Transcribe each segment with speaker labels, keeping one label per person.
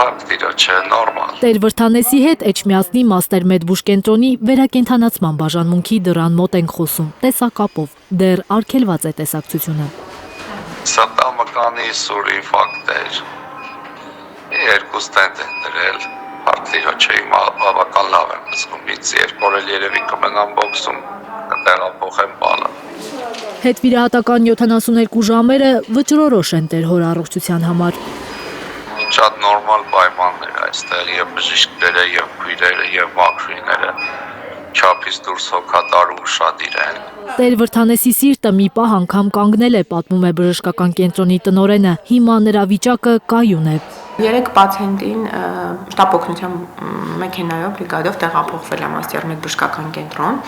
Speaker 1: Փակտիրա չէ, նորմալ։
Speaker 2: Տեր Վրթանեսի հետ Էջմիածնի Մաստեր Մեդբուշ կենտրոնի վերակենդանացման բաժանմունքի դռան մոտ ենք խոսում, տեսակապով, դեռ արգելված է տեսակցությունը։
Speaker 1: Սա տամականի սուրի ֆակտ էր։ Երկու ստենտ են դրել, փակտիրա չէ, իմ բավական լավ եմ զգում, ինձ երկու օր էլ երևի կմնամ բոքսում, տեղափոխեմ բանը։
Speaker 2: Հետվիրահատական 72 ժամերը վճռորոշ են տեր հոր առողջության համար։
Speaker 1: Շատ նորմալ պայմաններ այստեղ, եւ բժիշկները, եւ քույրերը, եւ մաքրուհիները չափից դուրս հոգատար ու ուշադիր են։
Speaker 2: Տեր Վրթանեսի սիրտը մի պահ անգամ կանգնել է, պատմում է բժշկական կենտրոնի տնօրենը, հիմա նրա վիճակը կայուն է։
Speaker 3: 3 պացիենտին շտապ օգնության մեքենայով բրիգադով տեղափոխվել է Մաստեր Մեդբուշկական կենտրոն,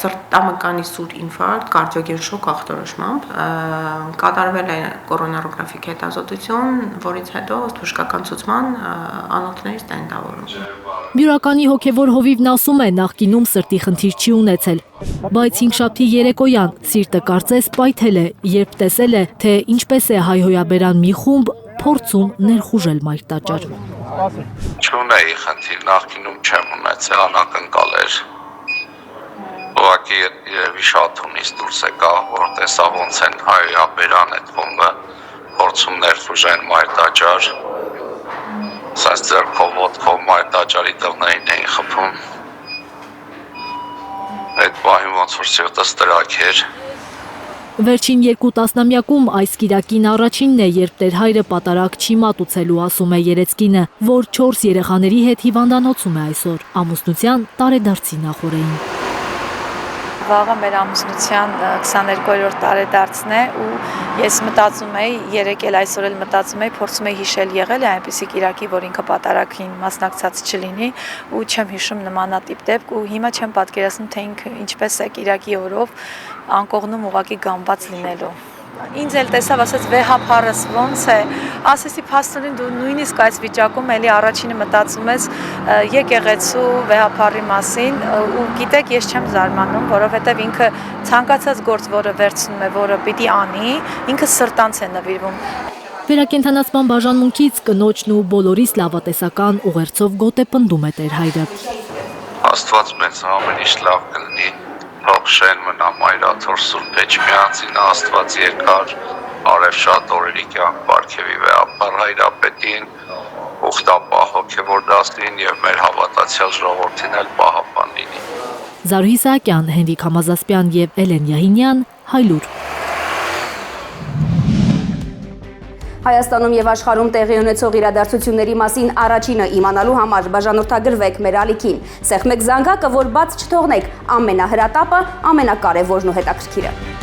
Speaker 3: սրտամկանի սուր ինֆարկտ, կարդիոգեն շոկ ախտորոշմամբ, կատարվել է կորոնարոգրաֆիկ հետազոտություն, որից հետո բժշկական ցուցման անոթների ստենտավորում։
Speaker 2: Բյուրականի հոգևոր հովիվն ասում է, նախկինում սրտի խնդիր չի ունեցել, բայց հինգշաբթի երեկոյան սիրտը կարծես պայթել է, երբ տեսել է, թե ինչպես է հայհոյաբերան մի խումբ փորձում ներխուժել մայրտաճար։
Speaker 1: Չունեի խնդիր, նախկինում չեմ ունեցել, անակնկալ էր։ Ուղղակի երևի շատ ունից դուրս եկա, որ տեսա ոնց են հայհոյաբերան այդ խումբը փորձում ներխուժեն մայրտաճար։ Սենց ձեռքով ոտքով մայրտաճարի տղներին էին խփում։ Այդ պահին ոնց որ սիրտս տրակ էր։
Speaker 2: Վերջին 2 տասնամյակում այս կիրակին առաջինն է, երբ տեր հայրը պատարագ չի մատուցելու, ասում է երեցկինը, որ 4 երեխաների հետ հիվանդանոցում է այսօր, ամուսնության տարեդարձի նախօրեին։
Speaker 4: Վաղը մեր ամուսնության 22-րդ տարեդարձն է ու ես մտածում էի, երեկ էլ այսօր էլ մտածում էի, փորձում էի հիշել եղել է այնպիսի կիրակի, որ ինքը պատարագին մասնակցած չլինի ու չեմ հիշում նմանատիպ դեպք ու հիմա չեմ պատկերացնում, թե ինքը ինչպես է կիրակի օրով անկողնում ուղակի գամբած լինելու։ Ինձ էլ տեսավ, ասաց վեհափառս ոնց է, ասեցի փաստորեն դու նույնիսկ այս վիճակում էլի առաջինը մտածում ես եկեղեցու վեհափառի մասին ու գիտեք ես չեմ զարմանում, որովհետև ինքը ցանկացած գործ, որը վերցնում է, որը պիտի անի, ինքը սրտանց է նվիրվում։
Speaker 2: Վերակենդանացման բաժանմունքից կնոջն ու բոլորիս լավատեսական ուղերձով գոտեպնդում է տեր հայրը։
Speaker 1: Աստված մեծ ամեն ինչ լավ կլինի։ Թող շեն մնա մայրաթոր Սուրբ Էջմիածին, Աստված երկար արև շատ օրերի կյանք պարգևի վեհափառ հայրապետին, ուխտապահ հոգևոր դաստին եւ մեր հավատացյալ ժողովրդին էլ պահապան լինի։
Speaker 2: Զարուհի Սահակյան, Հենրիկ Համազասպյան եւ Էլեն Յահինյան, Հայլուր։
Speaker 5: Հայաստանում եւ աշխարհում տեղի ունեցող իրադարձությունների մասին առաջինը իմանալու համար բաժանորդագրվեք մեր ալիքին։ Սեղմեք զանգակը, որ բաց չթողնեք ամենահրատապը, ամենակարևորն ու հետաքրքիրը։